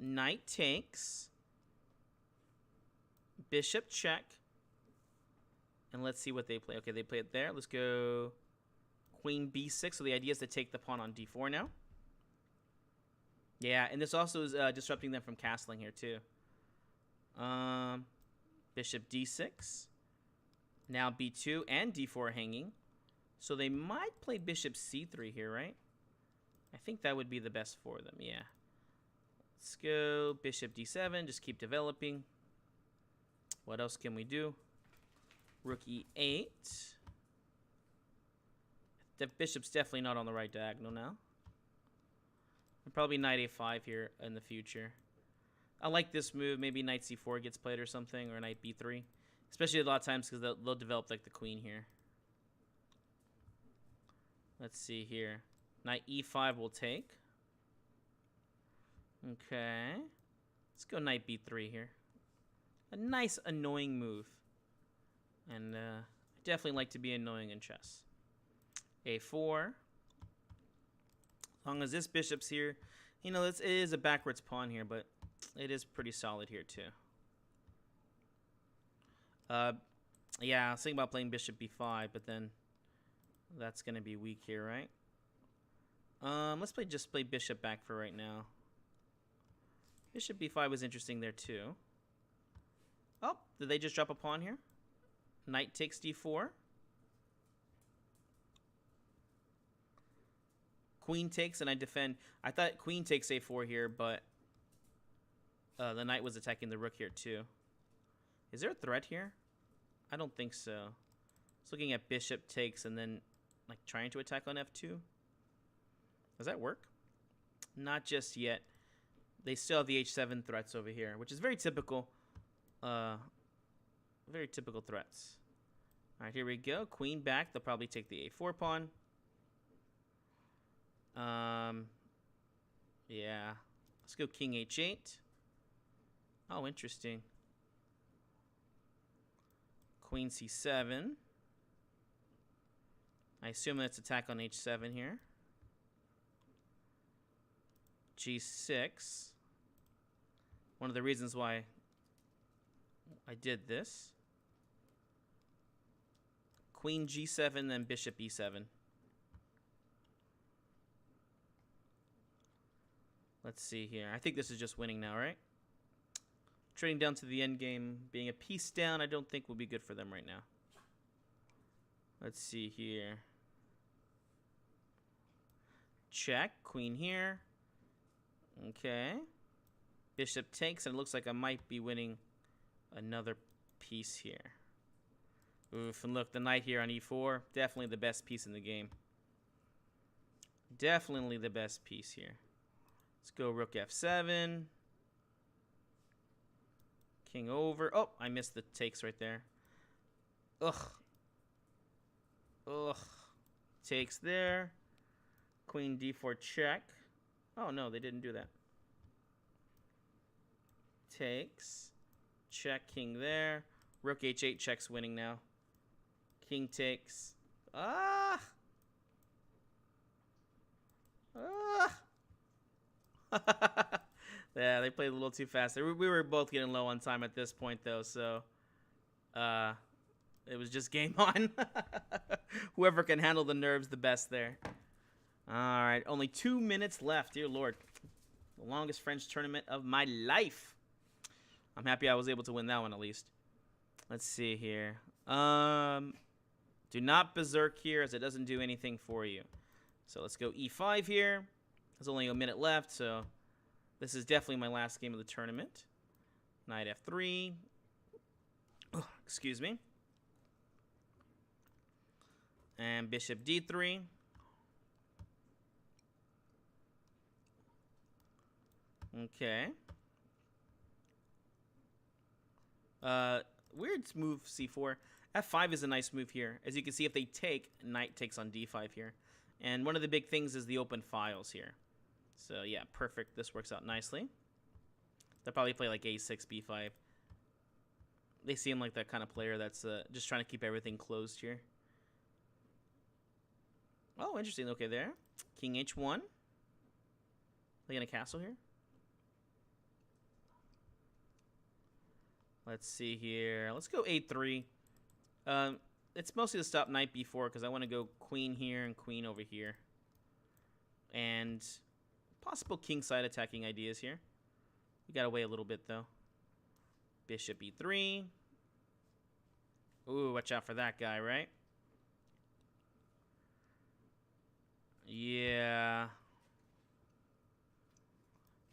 Knight takes. Bishop check. And let's see what they play. Okay, they play it there. Let's go queen B6. So the idea is to take the pawn on D4 now. Yeah, and this also is disrupting them from castling here too. Bishop D6. Now B2 and D4 hanging. So they might play bishop C3 here, right? I think that would be the best for them, yeah. Let's go bishop D7, just keep developing. What else can we do? Rook E8. The bishop's definitely not on the right diagonal now. And probably knight A5 here in the future. I like this move. Maybe knight C4 gets played or something, or knight B3. Especially a lot of times because they'll develop like the queen here. Let's see here. Knight E5 will take. Okay. Let's go knight B3 here. A nice annoying move. And I definitely like to be annoying in chess. A4. As long as this bishop's here. You know, it is a backwards pawn here, but it is pretty solid here too. Yeah, I was thinking about playing bishop B5, but then that's going to be weak here, right? Let's just play bishop back for right now. Bishop B5 was interesting there too. Oh, did they just drop a pawn here? Knight takes D4. Queen takes and I defend. I thought queen takes A4 here, but the knight was attacking the rook here too. Is there a threat here? I don't think so. I was looking at bishop takes and then like trying to attack on F2. Does that work? Not just yet. They still have the H7 threats over here, which is very typical. Very typical threats. All right, here we go. Queen back. They'll probably take the A4 pawn. Yeah. Let's go king H8. Oh, interesting. Queen C7. I assume that's attack on H7 here. G6. One of the reasons why I did this. Queen G7, then bishop E7. Let's see here. I think this is just winning now, right? Trading down to the end game, being a piece down, I don't think will be good for them right now. Let's see here. Check. Queen here. Okay. Bishop takes, and it looks like I might be winning another piece here. Oof, and look, the knight here on E4. Definitely the best piece in the game. Definitely the best piece here. Let's go rook F7. King over. Oh, I missed the takes right there. Ugh. Ugh. Takes there. Queen D4 check. Oh, no, they didn't do that. Takes. Check, king there. Rook H8 checks winning now. King takes. Ah! Ah! Yeah, they played a little too fast. We were both getting low on time at this point, though, so it was just game on. Whoever can handle the nerves the best there. All right, only 2 minutes left. Dear Lord, the longest French tournament of my life. I'm happy I was able to win that one at least. Let's see here. Do not berserk here, as it doesn't do anything for you. So let's go e5 here. There's only a minute left, so this is definitely my last game of the tournament. Knight f3. Oh, excuse me. And bishop d3. Okay. Weird move c4. f5 is a nice move here. As you can see, if they take, knight takes on d5 here. And one of the big things is the open files here. So yeah, perfect. This works out nicely. They'll probably play like a6, b5. They seem like that kind of player that's just trying to keep everything closed here. Oh, interesting. Okay, there. King h1. They gonna castle here? Let's see here. Let's go a3. It's mostly to stop knight b4 because I want to go queen here and queen over here. And possible kingside attacking ideas here. We gotta wait a little bit though. Bishop e3. Ooh, watch out for that guy, right? Yeah.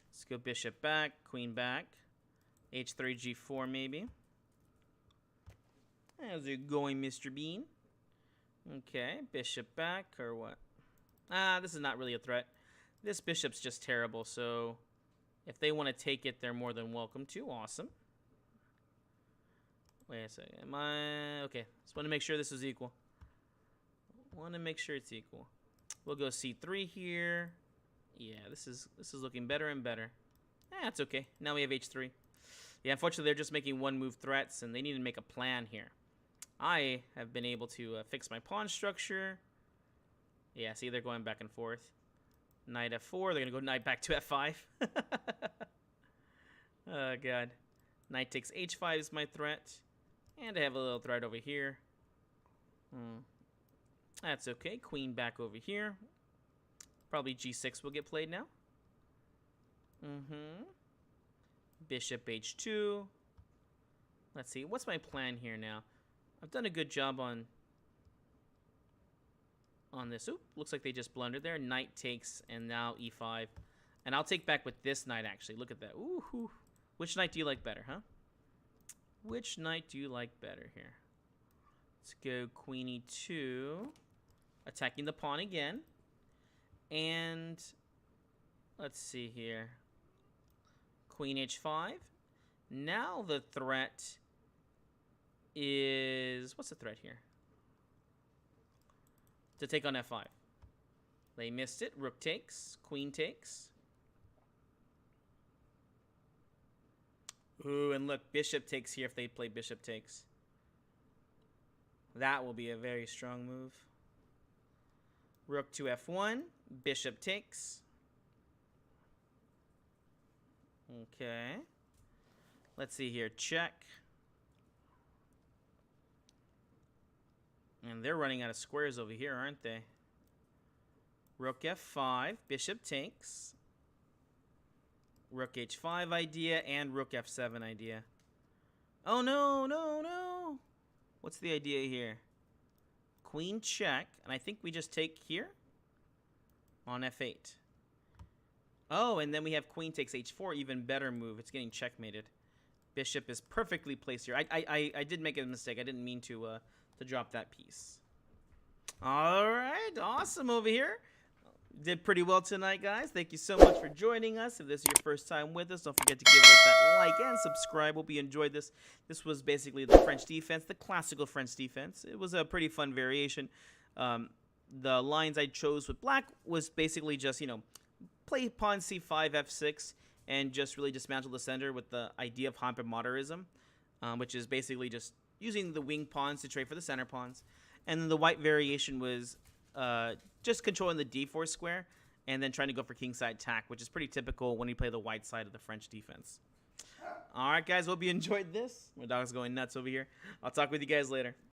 Let's go bishop back, queen back. h3, g4 maybe. How's it going, Mr. Bean? Okay, bishop back or what? This is not really a threat. This bishop's just terrible, so if they want to take it, they're more than welcome to. Awesome. Wait a second. Am I... Okay, just want to make sure this is equal. Want to make sure it's equal. We'll go c3 here. Yeah, this is looking better and better. That's okay. Now we have h3. Yeah, unfortunately, they're just making one move threats, and they need to make a plan here. I have been able to fix my pawn structure. Yeah, see, they're going back and forth. Knight f4. They're going to go knight back to f5. Oh, God. Knight takes h5 is my threat. And I have a little threat over here. That's okay. Queen back over here. Probably g6 will get played now. Bishop h2. Let's see. What's my plan here now? I've done a good job on this. Oop, looks like they just blundered there. Knight takes, and now e5. And I'll take back with this knight, actually. Look at that. Ooh. Which knight do you like better, huh? Which knight do you like better here? Let's go queen e2. Attacking the pawn again. And let's see here. Queen h5. Now the threat is... What's the threat here? To take on f5. They missed it. Rook takes. Queen takes. Ooh, and look, bishop takes here if they play bishop takes. That will be a very strong move. Rook to f1. Bishop takes. Okay. Let's see here. Check. And they're running out of squares over here, aren't they? Rook f5. Bishop takes. Rook h5 idea and rook f7 idea. Oh, no. What's the idea here? Queen check. And I think we just take here on f8. Oh, and then we have queen takes h4. Even better move. It's getting checkmated. Bishop is perfectly placed here. I did make a mistake. I didn't mean to drop that piece. All right. Awesome over here. Did pretty well tonight, guys. Thank you so much for joining us. If this is your first time with us, don't forget to give us that like and subscribe. Hope you enjoyed this. This was basically the French defense, the classical French defense. It was a pretty fun variation. The lines I chose with black was basically just, play pawn c5, f6, and just really dismantle the center with the idea of hypermodernism, which is basically just using the wing pawns to trade for the center pawns. And then the white variation was just controlling the d4 square and then trying to go for kingside tack, which is pretty typical when you play the white side of the French defense. All right, guys, hope you enjoyed this. My dog's going nuts over here. I'll talk with you guys later.